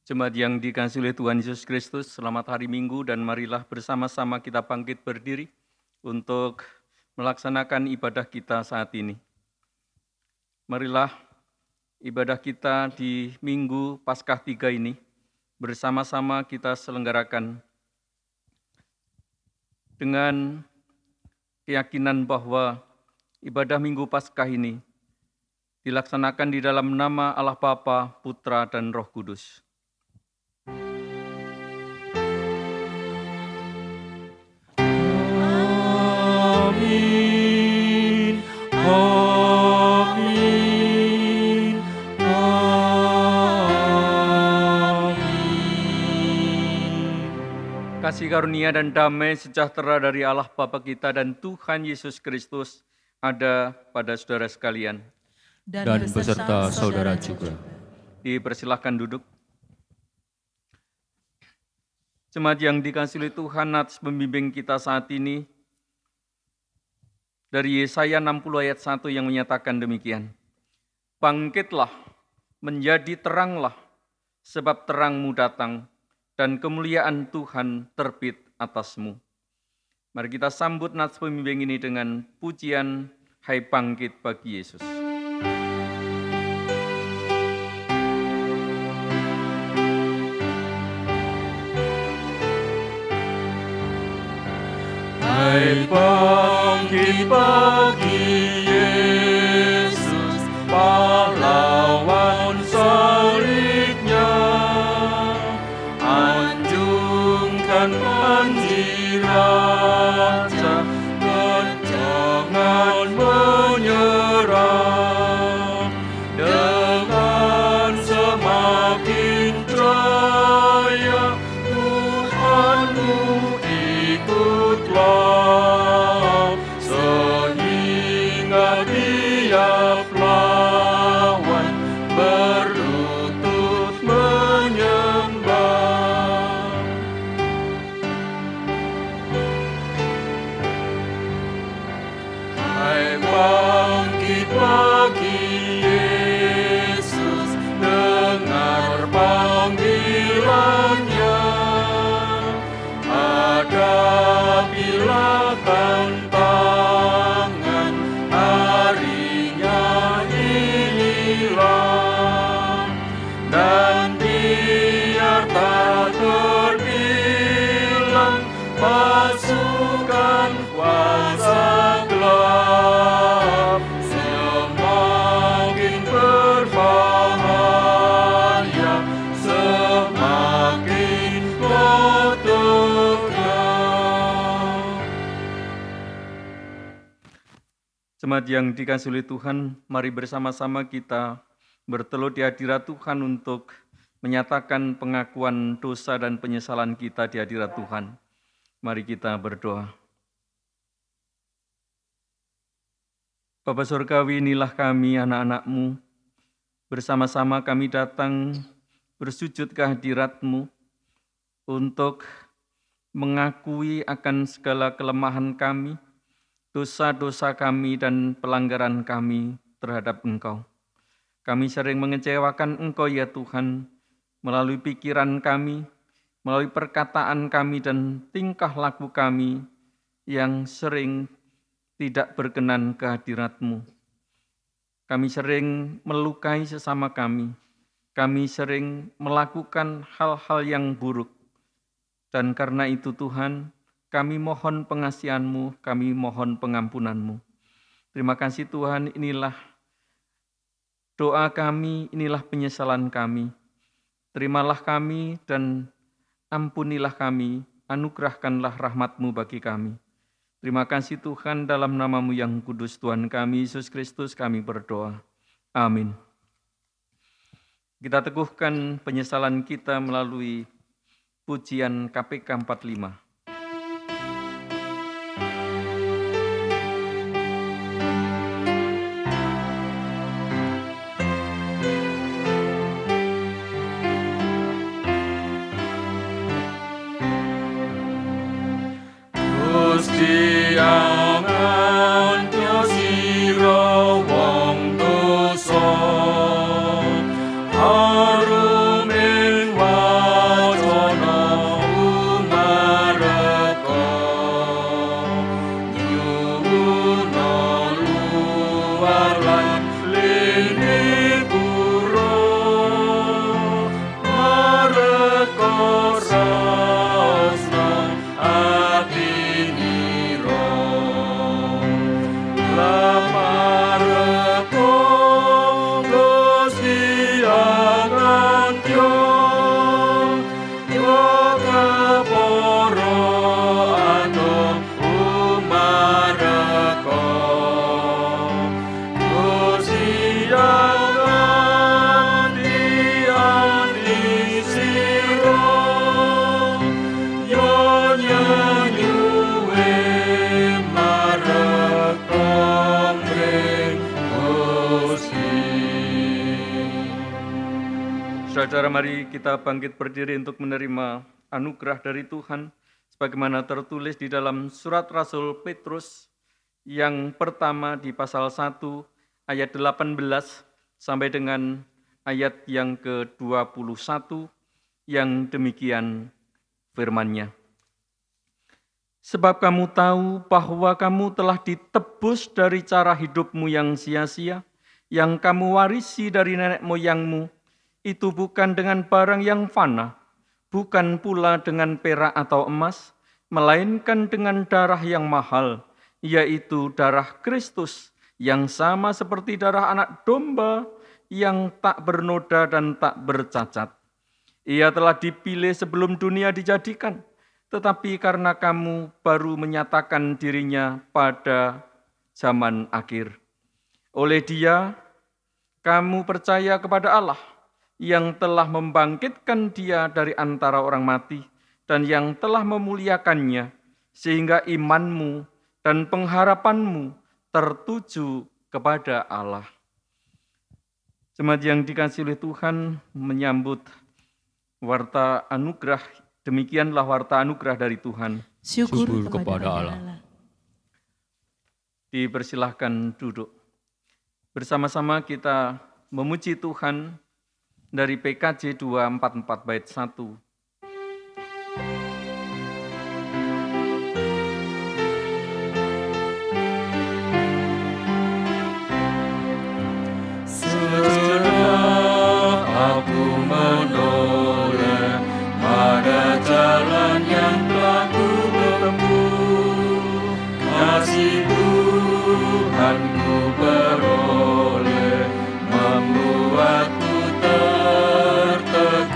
Jemaat yang dikasihi oleh Tuhan Yesus Kristus, selamat hari Minggu dan marilah bersama-sama kita bangkit berdiri untuk melaksanakan ibadah kita saat ini. Marilah ibadah kita di Minggu Paskah 3 ini bersama-sama kita selenggarakan dengan keyakinan bahwa ibadah Minggu Paskah ini dilaksanakan di dalam nama Allah Bapa, Putra, dan Roh Kudus. Amin. Amin. Amin. Kasih karunia dan damai sejahtera dari Allah Bapa kita dan Tuhan Yesus Kristus ada pada saudara sekalian. Dan beserta saudara juga. Dipersilahkan duduk. Jemaat yang dikasihi oleh Tuhan, atas pembimbing kita saat ini, dari Yesaya 60 ayat 1 yang menyatakan demikian. Bangkitlah, menjadi teranglah, sebab terangmu datang, dan kemuliaan Tuhan terbit atasmu. Mari kita sambut nats pembimbing ini dengan pujian Hai Bangkit bagi Yesus. Hai bangkit bagi Yesus, pahlawan salibnya. Anjungkan panji raja, jangan menyerah. Dengan semakin jaya, Tuhanmu ikutlah, sehingga tiap lawan berlutut menyembah. Hai bangkit bagi Yesus, dengar panggilannya. Hadapilah tantangan, harinya inilah, dan biar tak terbilang pasukan kuasa gelap, semakin berbahaya, semakin kotornya. Jemaat yang dikasihi oleh Tuhan, mari bersama-sama kita bertelut di hadirat Tuhan untuk menyatakan pengakuan dosa dan penyesalan kita di hadirat Tuhan. Mari kita berdoa. Bapa Surgawi, inilah kami anak-anak-Mu. Bersama-sama kami datang bersujud ke hadirat-Mu untuk mengakui akan segala kelemahan kami, dosa-dosa kami dan pelanggaran kami terhadap Engkau. Kami sering mengecewakan Engkau ya Tuhan, melalui pikiran kami, melalui perkataan kami dan tingkah laku kami yang sering tidak berkenan ke hadirat-Mu. Kami sering melukai sesama kami sering melakukan hal-hal yang buruk. Dan karena itu Tuhan, kami mohon pengasihan-Mu, kami mohon pengampunan-Mu. Terima kasih Tuhan, inilah doa kami, inilah penyesalan kami. Terimalah kami dan ampunilah kami, anugerahkanlah rahmat-Mu bagi kami. Terima kasih Tuhan, dalam nama-Mu yang kudus Tuhan kami, Yesus Kristus kami berdoa. Amin. Kita teguhkan penyesalan kita melalui pujian KPK 45. Gusti angan sira wong dosa, harum ing Saudara, mari kita bangkit berdiri untuk menerima anugerah dari Tuhan, sebagaimana tertulis di dalam surat Rasul Petrus yang pertama di pasal 1 ayat 18 sampai dengan ayat yang ke-21 yang demikian firman-Nya. Sebab kamu tahu bahwa kamu telah ditebus dari cara hidupmu yang sia-sia, yang kamu warisi dari nenek moyangmu, itu bukan dengan barang yang fana, bukan pula dengan perak atau emas, melainkan dengan darah yang mahal, yaitu darah Kristus, yang sama seperti darah anak domba, yang tak bernoda dan tak bercacat. Ia telah dipilih sebelum dunia dijadikan, tetapi karena kamu baru menyatakan dirinya pada zaman akhir. Oleh Dia, kamu percaya kepada Allah, yang telah membangkitkan Dia dari antara orang mati, dan yang telah memuliakannya, sehingga imanmu dan pengharapanmu tertuju kepada Allah. Jemaat yang dikasihi oleh Tuhan, menyambut warta anugerah, demikianlah warta anugerah dari Tuhan. Syukur kepada Allah. Dipersilahkan duduk. Bersama-sama kita memuji Tuhan dari PKJ 244 bait 1. Sejenak aku menoleh pada jalan yang telah ku tempuh. Kasih Tuhanku beroleh membuatku terteguh.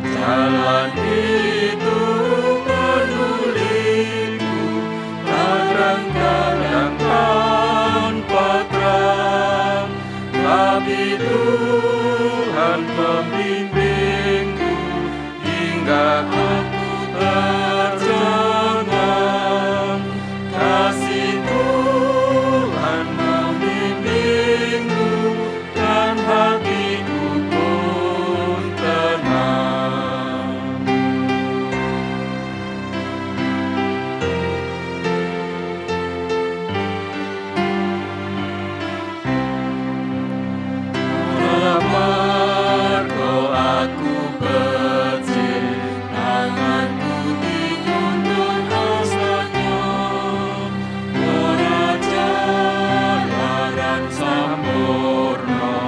Jalan itu penuliku, kadang-kadang tanpa terang, tapi Tuhan membimbingku hingga aku terjangan. Kasih Tuhan membimbingku dan hatiku pun tenang. Margo aku becik, tanganku dituntun hastanya. Ora jalaran sampurna,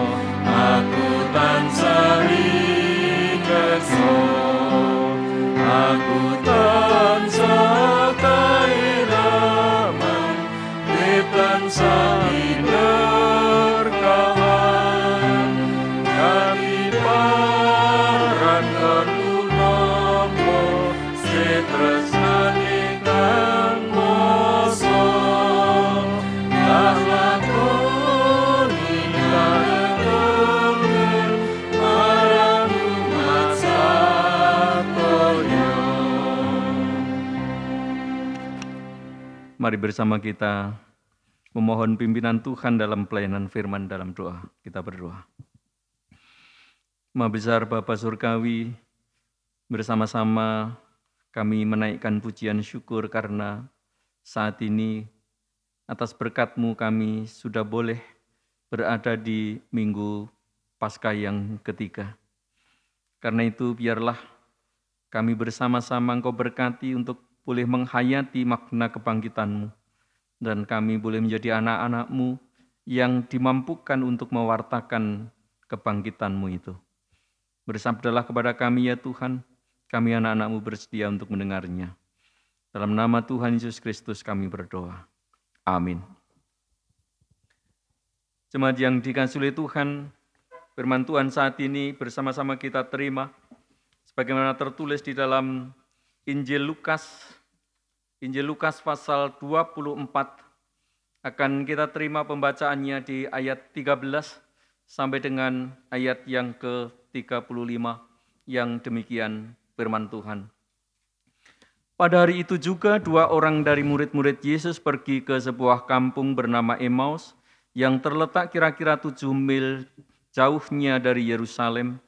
aku tansah ringerso. Aku tansah kairaman, tansah inerkahan. Kami paran ngerunampo, setresnane kang moso. Lakoni karemen marang umat satoyo. Mari bersama kita memohon pimpinan Tuhan dalam pelayanan firman dalam doa. Kita berdoa. Maha besar Bapa Surgawi, bersama-sama kami menaikkan pujian syukur karena saat ini atas berkat-Mu kami sudah boleh berada di Minggu Paskah yang ketiga. Karena itu biarlah kami bersama-sama Engkau berkati untuk boleh menghayati makna kebangkitan-Mu, dan kami boleh menjadi anak-anak-Mu yang dimampukan untuk mewartakan kebangkitan-Mu itu. Bersabdalah kepada kami ya Tuhan, kami anak-anak-Mu bersedia untuk mendengarnya. Dalam nama Tuhan Yesus Kristus kami berdoa. Amin. Jemaat yang dikasihi oleh Tuhan, firman Tuhan saat ini bersama-sama kita terima, sebagaimana tertulis di dalam Injil Lukas pasal 24, akan kita terima pembacaannya di ayat 13 sampai dengan ayat yang ke-35 yang demikian firman Tuhan. Pada hari itu juga 2 orang dari murid-murid Yesus pergi ke sebuah kampung bernama Emmaus yang terletak kira-kira 7 mil jauhnya dari Yerusalem,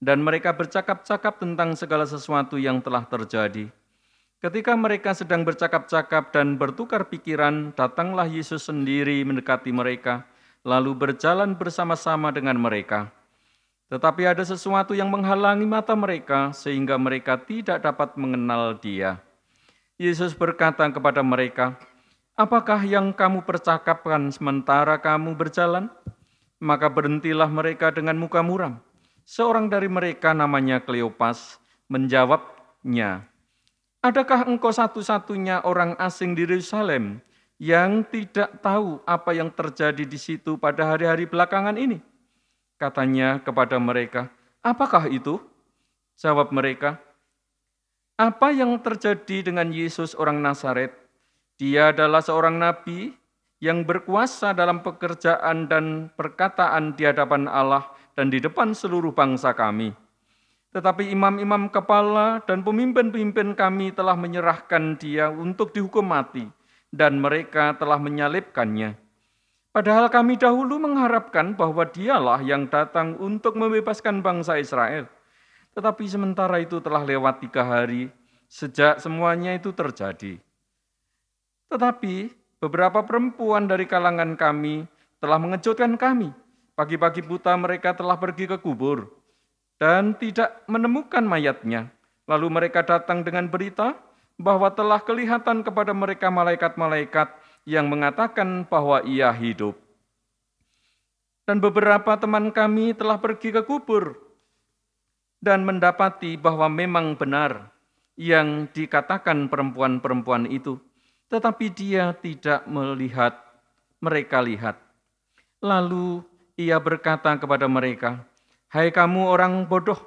dan mereka bercakap-cakap tentang segala sesuatu yang telah terjadi. Ketika mereka sedang bercakap-cakap dan bertukar pikiran, datanglah Yesus sendiri mendekati mereka, lalu berjalan bersama-sama dengan mereka. Tetapi ada sesuatu yang menghalangi mata mereka, sehingga mereka tidak dapat mengenal Dia. Yesus berkata kepada mereka, "Apakah yang kamu percakapkan sementara kamu berjalan?" Maka berhentilah mereka dengan muka muram. Seorang dari mereka namanya Kleopas menjawabnya, "Adakah engkau satu-satunya orang asing di Yerusalem yang tidak tahu apa yang terjadi di situ pada hari-hari belakangan ini?" Katanya kepada mereka, "Apakah itu?" Jawab mereka, "Apa yang terjadi dengan Yesus orang Nazaret? Dia adalah seorang nabi yang berkuasa dalam pekerjaan dan perkataan di hadapan Allah dan di depan seluruh bangsa kami. Tetapi imam-imam kepala dan pemimpin-pemimpin kami telah menyerahkan Dia untuk dihukum mati, dan mereka telah menyalibkannya. Padahal kami dahulu mengharapkan bahwa Dialah yang datang untuk membebaskan bangsa Israel. Tetapi sementara itu telah lewat 3 hari sejak semuanya itu terjadi. Tetapi beberapa perempuan dari kalangan kami telah mengejutkan kami. Pagi-pagi buta mereka telah pergi ke kubur dan tidak menemukan mayatnya. Lalu mereka datang dengan berita bahwa telah kelihatan kepada mereka malaikat-malaikat yang mengatakan bahwa Ia hidup. Dan beberapa teman kami telah pergi ke kubur dan mendapati bahwa memang benar yang dikatakan perempuan-perempuan itu, tetapi dia tidak melihat, mereka lihat. Lalu Ia berkata kepada mereka, "Hai kamu orang bodoh,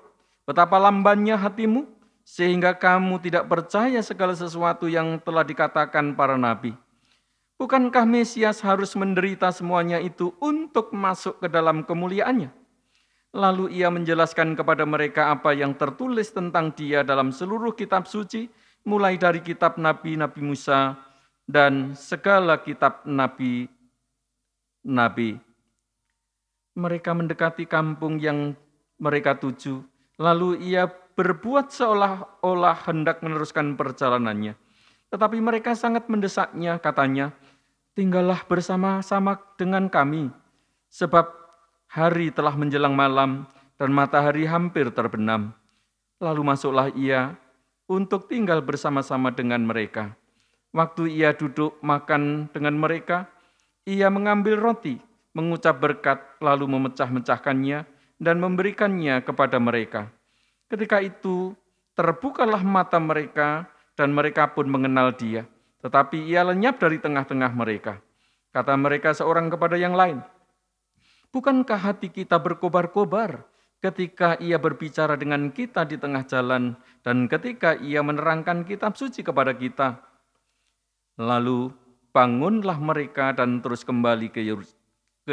betapa lambannya hatimu, sehingga kamu tidak percaya segala sesuatu yang telah dikatakan para nabi. Bukankah Mesias harus menderita semuanya itu untuk masuk ke dalam kemuliaannya?" Lalu Ia menjelaskan kepada mereka apa yang tertulis tentang Dia dalam seluruh kitab suci, mulai dari kitab Nabi-Nabi Musa dan segala kitab Nabi-Nabi. Mereka mendekati kampung yang mereka tuju, lalu Ia berbuat seolah-olah hendak meneruskan perjalanannya. Tetapi mereka sangat mendesaknya, katanya, "Tinggallah bersama-sama dengan kami, sebab hari telah menjelang malam dan matahari hampir terbenam." Lalu masuklah Ia untuk tinggal bersama-sama dengan mereka. Waktu Ia duduk makan dengan mereka, Ia mengambil roti, mengucap berkat, lalu memecah-mecahkannya dan memberikannya kepada mereka. Ketika itu terbukalah mata mereka dan mereka pun mengenal Dia. Tetapi Ia lenyap dari tengah-tengah mereka. Kata mereka seorang kepada yang lain, "Bukankah hati kita berkobar-kobar ketika Ia berbicara dengan kita di tengah jalan dan ketika Ia menerangkan kitab suci kepada kita?" Lalu bangunlah mereka dan terus kembali ke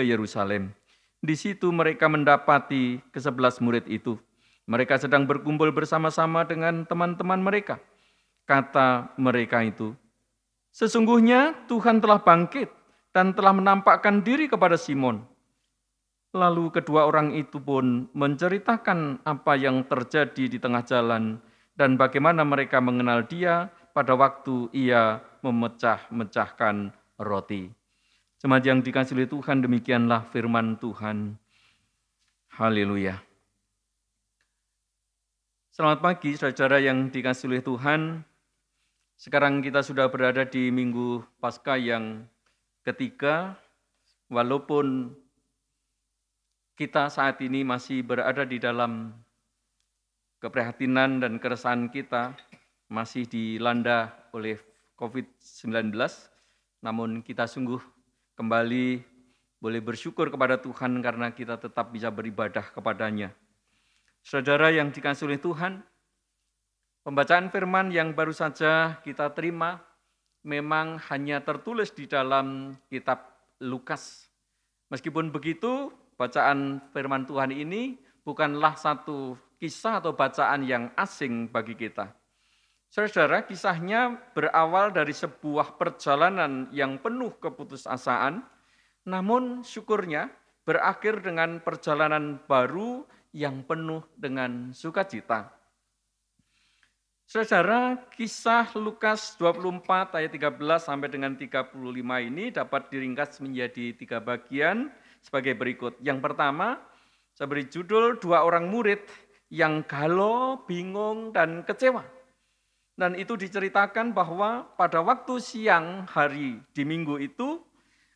Yerusalem. Di situ mereka mendapati ke-11 murid itu. Mereka sedang berkumpul bersama-sama dengan teman-teman mereka. Kata mereka itu, "Sesungguhnya Tuhan telah bangkit dan telah menampakkan diri kepada Simon." Lalu kedua orang itu pun menceritakan apa yang terjadi di tengah jalan dan bagaimana mereka mengenal Dia pada waktu Ia memecah-mecahkan roti. Jemaat yang dikasihi oleh Tuhan, demikianlah firman Tuhan. Haleluya. Selamat pagi saudara yang dikasihi oleh Tuhan. Sekarang kita sudah berada di Minggu Paskah yang ketiga, walaupun kita saat ini masih berada di dalam keprihatinan dan keresahan kita, masih dilanda oleh COVID-19, namun kita sungguh kembali boleh bersyukur kepada Tuhan karena kita tetap bisa beribadah kepadanya. Saudara yang dikasihi oleh Tuhan, pembacaan firman yang baru saja kita terima memang hanya tertulis di dalam kitab Lukas. Meskipun begitu, bacaan firman Tuhan ini bukanlah satu kisah atau bacaan yang asing bagi kita. Saudara, kisahnya berawal dari sebuah perjalanan yang penuh keputusasaan, namun syukurnya berakhir dengan perjalanan baru yang penuh dengan sukacita. Saudara, kisah Lukas 24 ayat 13 sampai dengan 35 ini dapat diringkas menjadi 3 bagian sebagai berikut. Yang pertama, saya beri judul 2 orang murid yang galau, bingung, dan kecewa. Dan itu diceritakan bahwa pada waktu siang hari di minggu itu,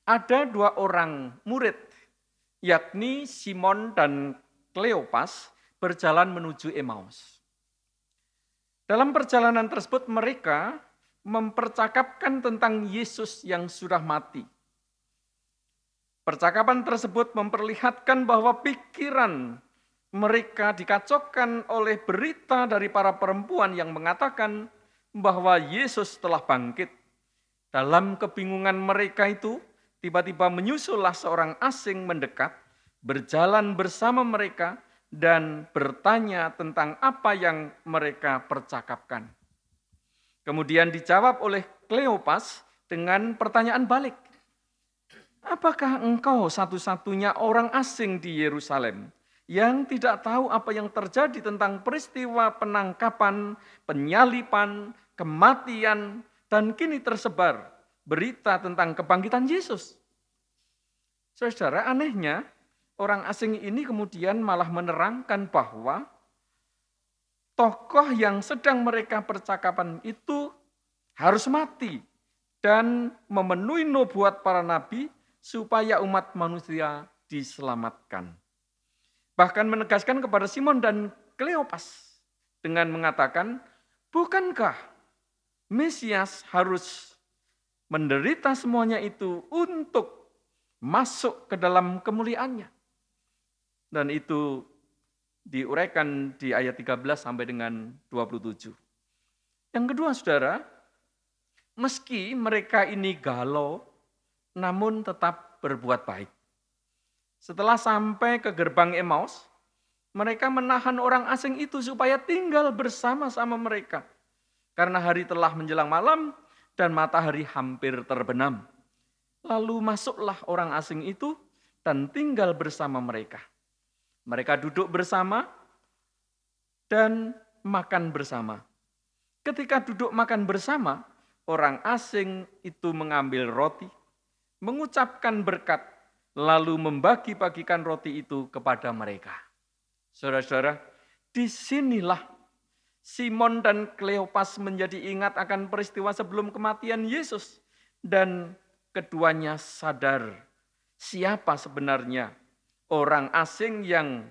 ada 2 orang murid, yakni Simon dan Kleopas, berjalan menuju Emmaus. Dalam perjalanan tersebut mereka mempercakapkan tentang Yesus yang sudah mati. Percakapan tersebut memperlihatkan bahwa pikiran mereka dikacaukan oleh berita dari para perempuan yang mengatakan bahwa Yesus telah bangkit. Dalam kebingungan mereka itu, tiba-tiba menyusullah seorang asing mendekat, berjalan bersama mereka, dan bertanya tentang apa yang mereka percakapkan. Kemudian dijawab oleh Kleopas dengan pertanyaan balik. Apakah engkau satu-satunya orang asing di Yerusalem yang tidak tahu apa yang terjadi tentang peristiwa penangkapan, penyaliban, kematian, dan kini tersebar berita tentang kebangkitan Yesus? Saudara, anehnya, orang asing ini kemudian malah menerangkan bahwa tokoh yang sedang mereka percakapan itu harus mati dan memenuhi nubuat para nabi supaya umat manusia diselamatkan. Bahkan menegaskan kepada Simon dan Kleopas dengan mengatakan, bukankah Mesias harus menderita semuanya itu untuk masuk ke dalam kemuliaannya? Dan itu diuraikan di ayat 13 sampai dengan 27. Yang kedua, saudara, meski mereka ini galau, namun tetap berbuat baik. Setelah sampai ke gerbang Emmaus, mereka menahan orang asing itu supaya tinggal bersama-sama mereka. Karena hari telah menjelang malam dan matahari hampir terbenam. Lalu masuklah orang asing itu dan tinggal bersama mereka. Mereka duduk bersama dan makan bersama. Ketika duduk makan bersama, orang asing itu mengambil roti, mengucapkan berkat, lalu membagi-bagikan roti itu kepada mereka. Saudara-saudara, disinilah Simon dan Kleopas menjadi ingat akan peristiwa sebelum kematian Yesus. Dan keduanya sadar siapa sebenarnya orang asing yang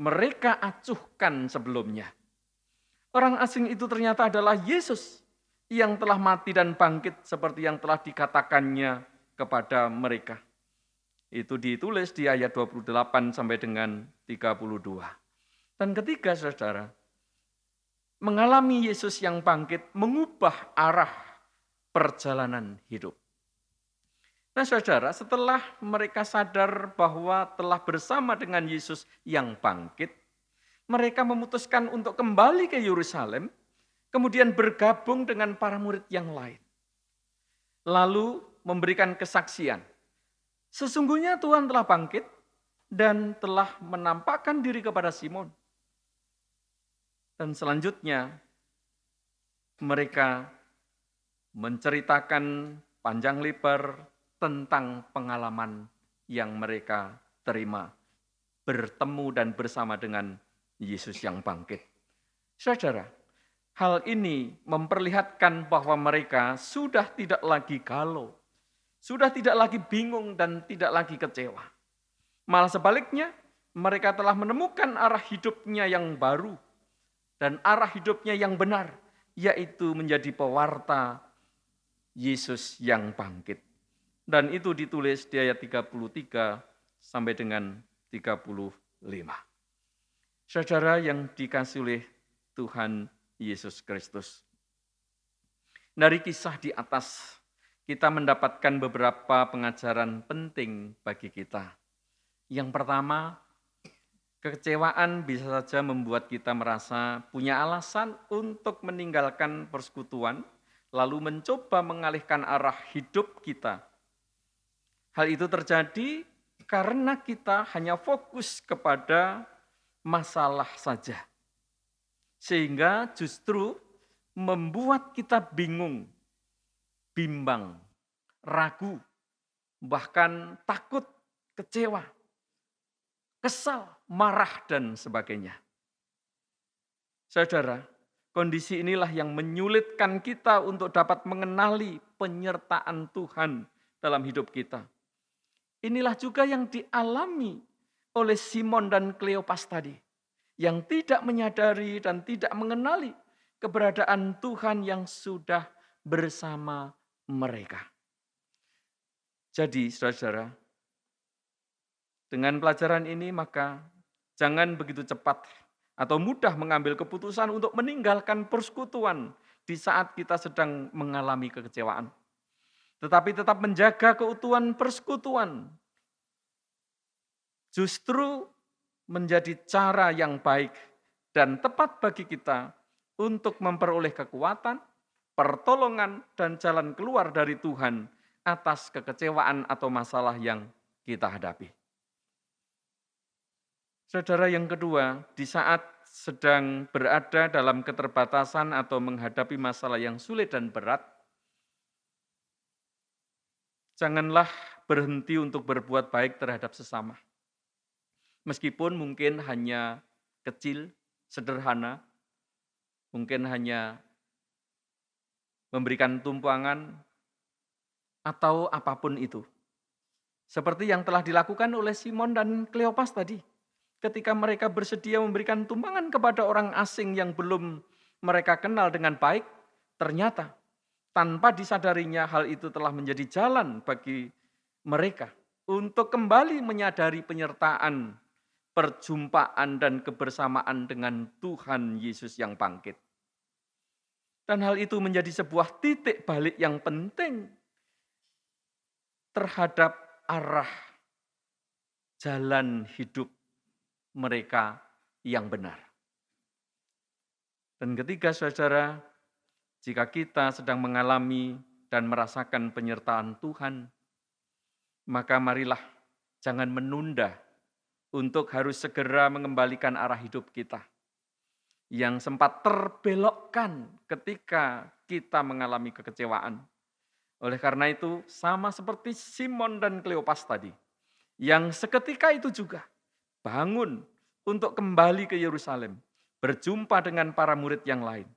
mereka acuhkan sebelumnya. Orang asing itu ternyata adalah Yesus yang telah mati dan bangkit seperti yang telah dikatakannya kepada mereka. Itu ditulis di ayat 28 sampai dengan 32. Dan ketiga, saudara, mengalami Yesus yang bangkit mengubah arah perjalanan hidup. Nah, saudara, setelah mereka sadar bahwa telah bersama dengan Yesus yang bangkit, mereka memutuskan untuk kembali ke Yerusalem, kemudian bergabung dengan para murid yang lain. Lalu memberikan kesaksian. Sesungguhnya Tuhan telah bangkit dan telah menampakkan diri kepada Simon. Dan selanjutnya mereka menceritakan panjang lebar tentang pengalaman yang mereka terima bertemu dan bersama dengan Yesus yang bangkit. Saudara, hal ini memperlihatkan bahwa mereka sudah tidak lagi galau, sudah tidak lagi bingung dan tidak lagi kecewa. Malah sebaliknya, mereka telah menemukan arah hidupnya yang baru dan arah hidupnya yang benar, yaitu menjadi pewarta Yesus yang bangkit. Dan itu ditulis di ayat 33 sampai dengan 35. Saudara yang dikasihi oleh Tuhan Yesus Kristus. Dari kisah di atas, kita mendapatkan beberapa pengajaran penting bagi kita. Yang pertama, kekecewaan bisa saja membuat kita merasa punya alasan untuk meninggalkan persekutuan, lalu mencoba mengalihkan arah hidup kita. Hal itu terjadi karena kita hanya fokus kepada masalah saja. Sehingga justru membuat kita bingung, bimbang, ragu, bahkan takut, kecewa, kesal, marah, dan sebagainya. Saudara, kondisi inilah yang menyulitkan kita untuk dapat mengenali penyertaan Tuhan dalam hidup kita. Inilah juga yang dialami oleh Simon dan Kleopas tadi, yang tidak menyadari dan tidak mengenali keberadaan Tuhan yang sudah bersama mereka. Jadi, saudara-saudara, dengan pelajaran ini maka jangan begitu cepat atau mudah mengambil keputusan untuk meninggalkan persekutuan di saat kita sedang mengalami kekecewaan. Tetapi tetap menjaga keutuhan persekutuan. Justru menjadi cara yang baik dan tepat bagi kita untuk memperoleh kekuatan, pertolongan, dan jalan keluar dari Tuhan atas kekecewaan atau masalah yang kita hadapi. Saudara, yang kedua, di saat sedang berada dalam keterbatasan atau menghadapi masalah yang sulit dan berat, janganlah berhenti untuk berbuat baik terhadap sesama. Meskipun mungkin hanya kecil, sederhana, mungkin hanya memberikan tumpangan atau apapun itu. Seperti yang telah dilakukan oleh Simon dan Kleopas tadi. Ketika mereka bersedia memberikan tumpangan kepada orang asing yang belum mereka kenal dengan baik, ternyata tanpa disadarinya hal itu telah menjadi jalan bagi mereka untuk kembali menyadari penyertaan, perjumpaan dan kebersamaan dengan Tuhan Yesus yang bangkit. Dan hal itu menjadi sebuah titik balik yang penting terhadap arah jalan hidup mereka yang benar. Dan ketiga, saudara, jika kita sedang mengalami dan merasakan penyertaan Tuhan, maka marilah jangan menunda untuk harus segera mengembalikan arah hidup kita yang sempat terbelokkan ketika kita mengalami kekecewaan. Oleh karena itu, sama seperti Simon dan Kleopas tadi, yang seketika itu juga bangun untuk kembali ke Yerusalem, berjumpa dengan para murid yang lain.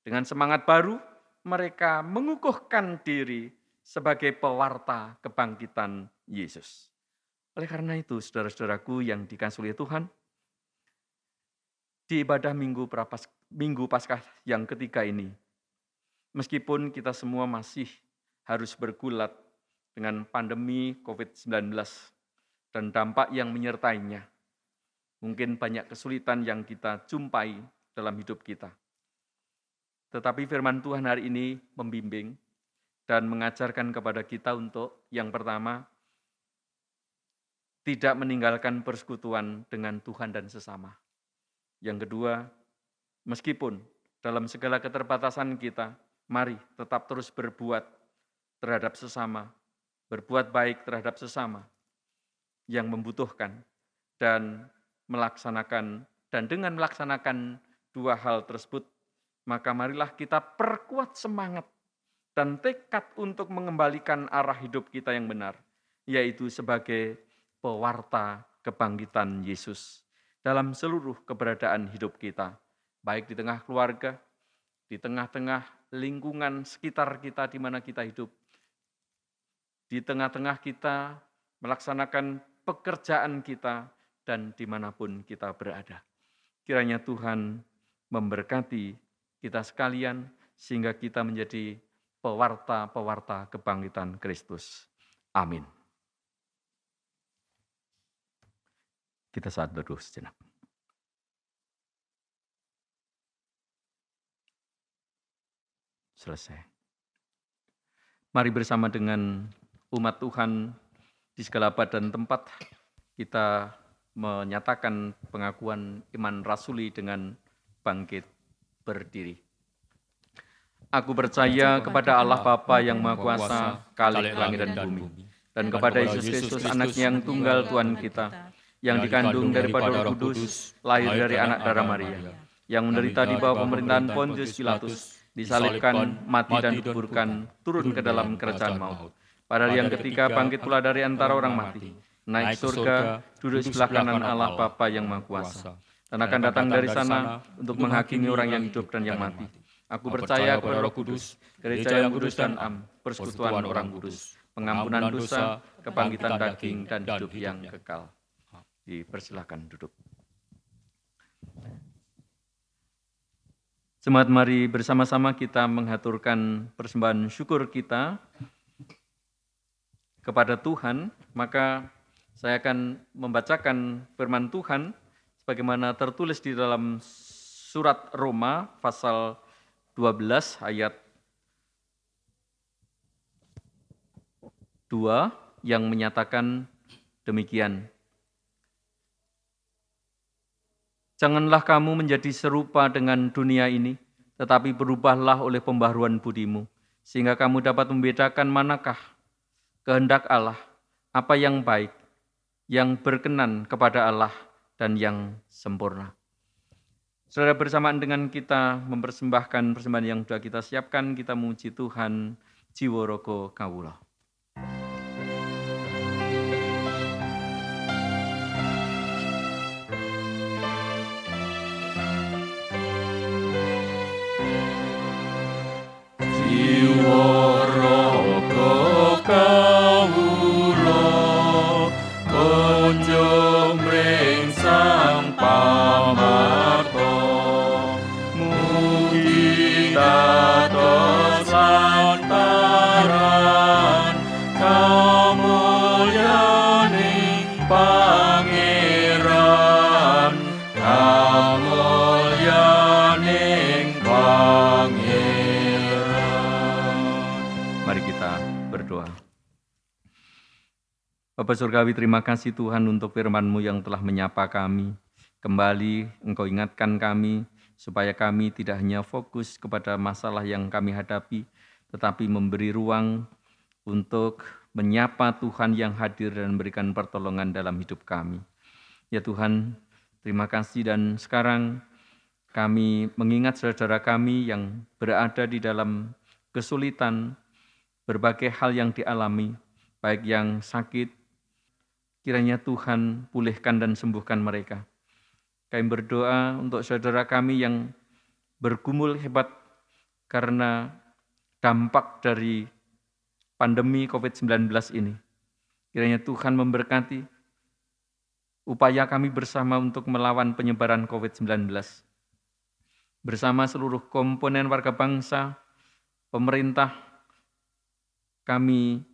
Dengan semangat baru, mereka mengukuhkan diri sebagai pewarta kebangkitan Yesus. Oleh karena itu, saudara-saudaraku yang dikasihi oleh Tuhan, di ibadah Minggu Paskah yang ketiga ini, meskipun kita semua masih harus bergulat dengan pandemi COVID-19 dan dampak yang menyertainya, mungkin banyak kesulitan yang kita jumpai dalam hidup kita. Tetapi firman Tuhan hari ini membimbing dan mengajarkan kepada kita untuk yang pertama, tidak meninggalkan persekutuan dengan Tuhan dan sesama. Yang kedua, meskipun dalam segala keterbatasan kita, mari tetap terus berbuat terhadap sesama, berbuat baik terhadap sesama yang membutuhkan dan dengan melaksanakan dua hal tersebut, maka marilah kita perkuat semangat dan tekad untuk mengembalikan arah hidup kita yang benar, yaitu sebagai pewarta kebangkitan Yesus dalam seluruh keberadaan hidup kita, baik di tengah keluarga, di tengah-tengah lingkungan sekitar kita di mana kita hidup, di tengah-tengah kita melaksanakan pekerjaan kita, dan dimanapun kita berada. Kiranya Tuhan memberkati kita sekalian sehingga kita menjadi pewarta-pewarta kebangkitan Kristus. Amin. Kita saat berdoa sejenak. Selesai. Mari bersama dengan umat Tuhan di segala badan tempat kita menyatakan pengakuan iman rasuli dengan bangkit berdiri. Aku percaya kepada Allah Bapa yang Maha Kuasa, Khalik langit dan bumi, dan kepada Yesus Kristus, anaknya yang tunggal Tuhan kita, yang dikandung daripada Roh Kudus, lahir dari anak darah Maria, yang menderita di bawah pemerintahan Pontius Pilatus, disalibkan, mati dan dikuburkan, turun ke dalam kerajaan maut. Pada hari yang ketiga bangkit pula dari antara orang mati, naik surga, duduk sebelah kanan Allah Bapa yang Maha Kuasa, dan akan datang dari sana untuk menghakimi orang yang hidup dan yang mati. Aku percaya kepada Roh Kudus, gereja yang kudus dan am, persekutuan orang kudus, pengampunan dosa, kebangkitan daging, dan hidup yang kekal. Dipersilakan duduk. Jemaat, mari bersama-sama kita menghaturkan persembahan syukur kita kepada Tuhan. Maka saya akan membacakan firman Tuhan sebagaimana tertulis di dalam surat Roma pasal 12 ayat 2 yang menyatakan demikian. Janganlah kamu menjadi serupa dengan dunia ini, tetapi berubahlah oleh pembaharuan budimu, sehingga kamu dapat membedakan manakah kehendak Allah, apa yang baik, yang berkenan kepada Allah, dan yang sempurna. Saudara, bersamaan dengan kita mempersembahkan persembahan yang sudah kita siapkan, kita memuji Tuhan, jiwa raga kawula. Bapa Surgawi, terima kasih Tuhan untuk firman-Mu yang telah menyapa kami. Kembali Engkau ingatkan kami, supaya kami tidak hanya fokus kepada masalah yang kami hadapi, tetapi memberi ruang untuk menyapa Tuhan yang hadir dan memberikan pertolongan dalam hidup kami. Ya Tuhan, terima kasih, dan sekarang kami mengingat saudara kami yang berada di dalam kesulitan, berbagai hal yang dialami, baik yang sakit, kiranya Tuhan pulihkan dan sembuhkan mereka. Kami berdoa untuk saudara kami yang bergumul hebat karena dampak dari pandemi COVID-19 ini. Kiranya Tuhan memberkati upaya kami bersama untuk melawan penyebaran COVID-19. Bersama seluruh komponen warga bangsa, pemerintah, kami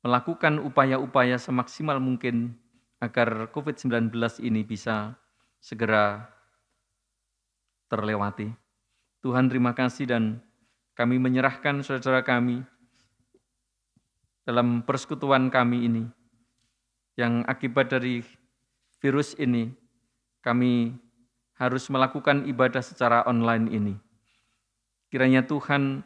melakukan upaya-upaya semaksimal mungkin agar COVID-19 ini bisa segera terlewati. Tuhan, terima kasih, dan kami menyerahkan saudara kami dalam persekutuan kami ini, yang akibat dari virus ini, kami harus melakukan ibadah secara online ini. Kiranya Tuhan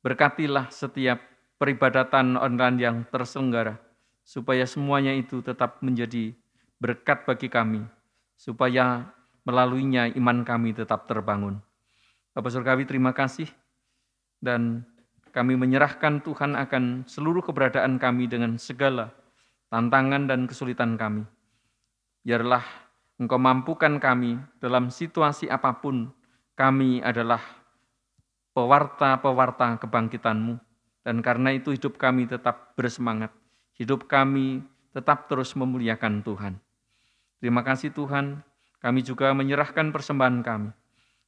berkatilah setiap peribadatan online yang terselenggara, supaya semuanya itu tetap menjadi berkat bagi kami, supaya melaluinya iman kami tetap terbangun. Bapa Surgawi, terima kasih, dan kami menyerahkan Tuhan akan seluruh keberadaan kami dengan segala tantangan dan kesulitan kami. Biarlah Engkau mampukan kami dalam situasi apapun, kami adalah pewarta-pewarta kebangkitan-Mu. Dan karena itu hidup kami tetap bersemangat, hidup kami tetap terus memuliakan Tuhan. Terima kasih Tuhan, kami juga menyerahkan persembahan kami.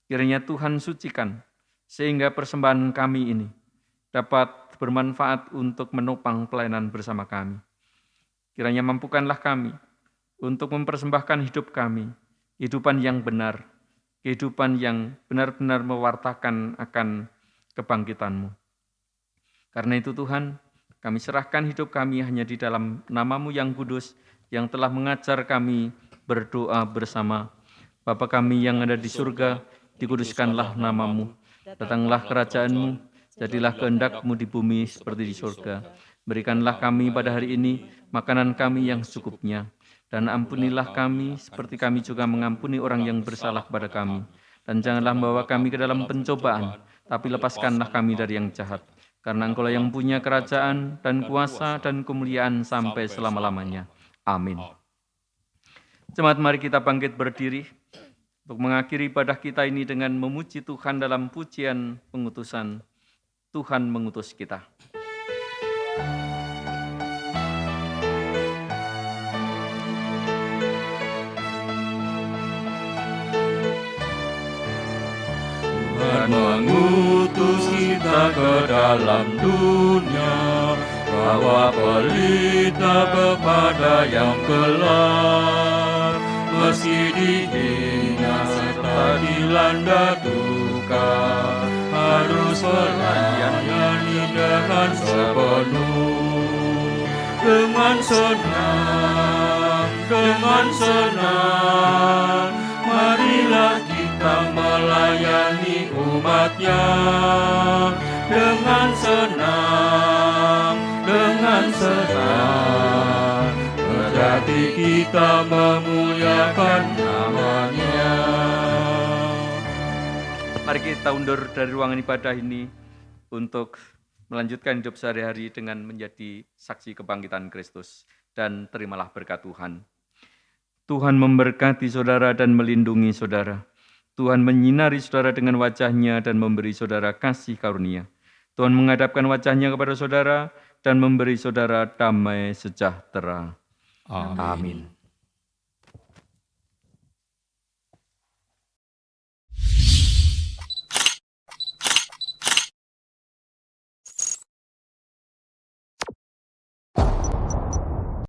Kiranya Tuhan sucikan, sehingga persembahan kami ini dapat bermanfaat untuk menopang pelayanan bersama kami. Kiranya mampukanlah kami untuk mempersembahkan hidup kami, kehidupan yang benar, kehidupan yang benar-benar mewartakan akan kebangkitan-Mu. Karena itu Tuhan, kami serahkan hidup kami hanya di dalam nama-Mu yang kudus, yang telah mengajar kami berdoa bersama. Bapa kami yang ada di surga, dikuduskanlah nama-Mu. Datanglah kerajaan-Mu, jadilah kehendak-Mu di bumi seperti di surga. Berikanlah kami pada hari ini makanan kami yang secukupnya, dan ampunilah kami seperti kami juga mengampuni orang yang bersalah kepada kami. Dan janganlah membawa kami ke dalam pencobaan, tapi lepaskanlah kami dari yang jahat. Karena Engkau yang punya kerajaan dan kuasa dan kemuliaan sampai selama-lamanya. Amin. Jemaat, mari kita bangkit berdiri untuk mengakhiri ibadah kita ini dengan memuji Tuhan dalam pujian pengutusan Tuhan mengutus kita. Tuhan mengutus kita ke dalam dunia, bawa berita kepada yang gelap. Meski dihina serta dilanda duka, harus melayani dengan sepenuh. Dengan senang, marilah kita melayani umat-Nya. Dengan senang, berarti kita memuliakan nama-Nya. Mari kita undur dari ruangan ibadah ini untuk melanjutkan hidup sehari-hari dengan menjadi saksi kebangkitan Kristus. Dan terimalah berkat Tuhan. Tuhan memberkati saudara dan melindungi saudara. Tuhan menyinari saudara dengan wajah-Nya dan memberi saudara kasih karunia. Tuhan menghadapkan wajah-Nya kepada saudara dan memberi saudara damai sejahtera. Amin.